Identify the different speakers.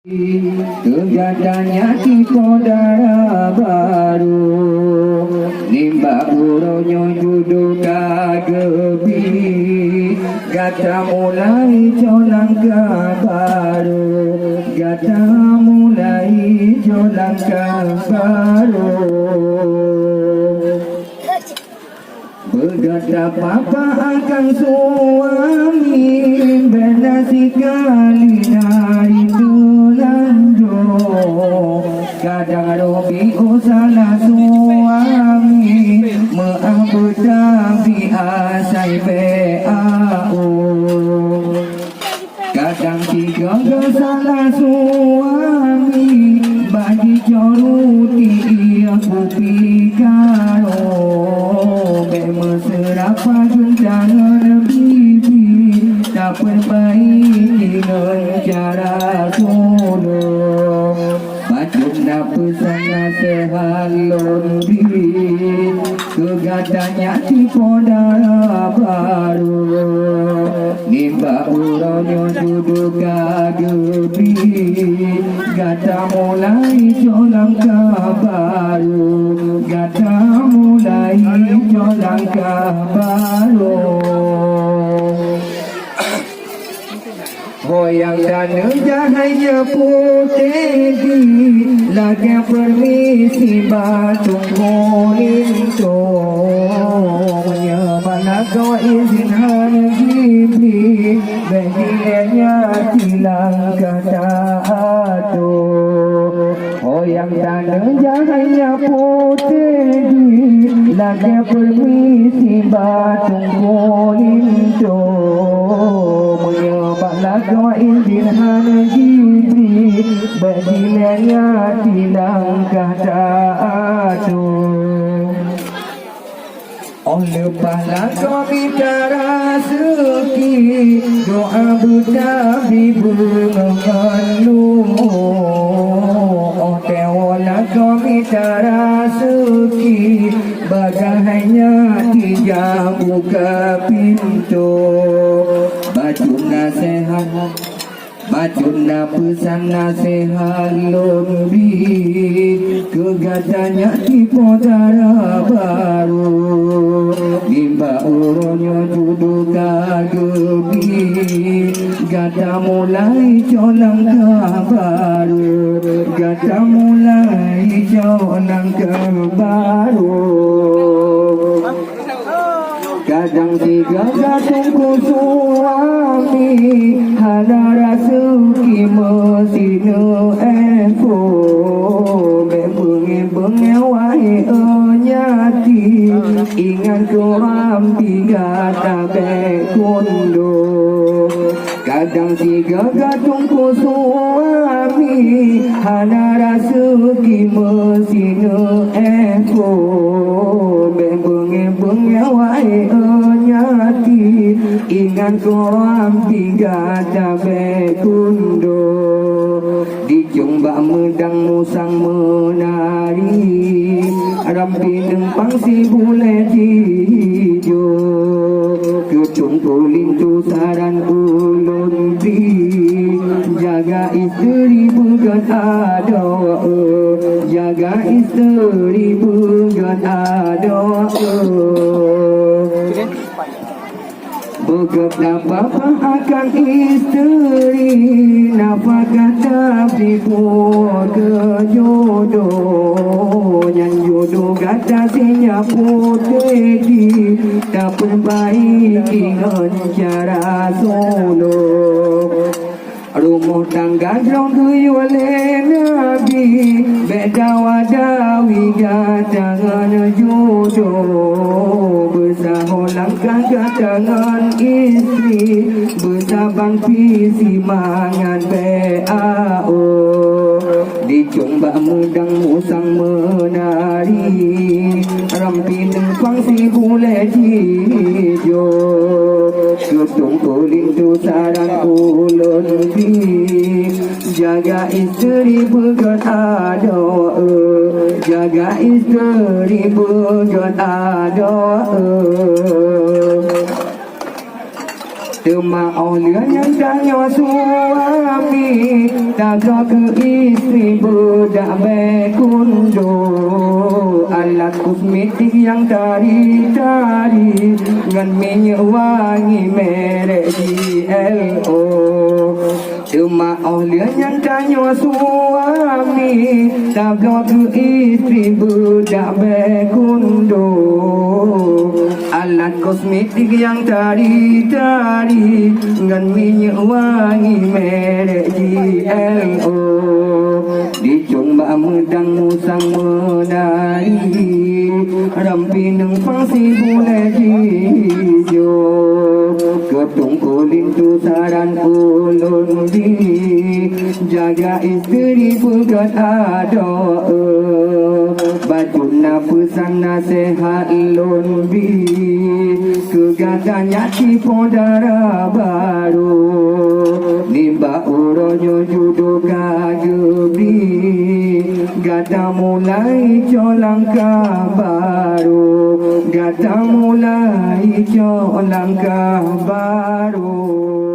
Speaker 1: Kegatanya di podara baru Nimba uronyo duduk kagebi Gata mulai jolang baru Gata mulai jolang baru Bergata papa akan suami Benda sekali nari tulanjo Kadang robi usala suami Meambut tapi asai beau Kadang tiga salah suami Bagi joruti ia pupi karo Mesra jangan bibi tak perbaiki dengan cara solo Bacuk nak pesan nasihat londi Kegatanya di podara baru Nimba uronyo duduk kagebi Gata mulai jolang baru Gata mulai jolang baru Goyang dan jahaya putih Lagi permisi batung kolinto Mana kau izin hanagibi Begilanya tilang kata atu Goyang dan jahaya putih Lagi permisi batung kolinto Kau izin hanagibi Begilanya tilang kata atu Oleh pahala kau bicara suki Doa buta bibu mengeluh Oh tewola kau bicara suki Bagainya tidak buka pintu Baju nasihat Baju pesan nasihat lobi Kegatanya di podara baru Nimba uronyo duduk kagebi Gata mulai jolang baru Gata mulai jolang baru Kadang tiga gatungku suami Hadara suki mesinu efo Bengi-bengi wahi enyati Ingat ku rampi gata bekundo Kadang tiga gatungku suami Hadara suki mesinu efo Bengi-bengi wahi enyati Ingat ku rampi gata bekundo Dijumba medang musang menari Rampi nempang si bule dijo Kutung kuling tu saran ulun di Jaga isteri bukan ada Jaga isteri bukan ada Begap bapa akan isteri Nafkah tapi pun kejodoh Yang jodoh kata sinya putih Tak perbaiki dengan cara solo Rumah tangga dong oleh Nabi Beda wadawi gatangan jodoh Bersaholang gatangan istri Bersabang visi mangan BAO Dicumba mudang musang menari Rampi nempang si bule jijo Kutung kuling tu sarang ulun di Jaga isteri bukan ada Jaga isteri bukan ada Temaah yang tanya suami Taga ke isteri budak bekundo Alat kosmetik yang tari-tari Dengan minyak wangi merek GLO Temaah yang tanya suami Taga ke isteri budak bekundo Alat kosmetik yang tari-tari Dengan minyak wangi merek GLO Dicumba medang musang menari Rampi neng fangsi bule hijau Ketung kulit tu saran ulun di Jaga isteri pegat ada Baju na pesan nasihat lun bi Kegatanya cipo darah baru Nimba uronyo judo kagebi Gata mulai langkah baru Gata mulai langkah baru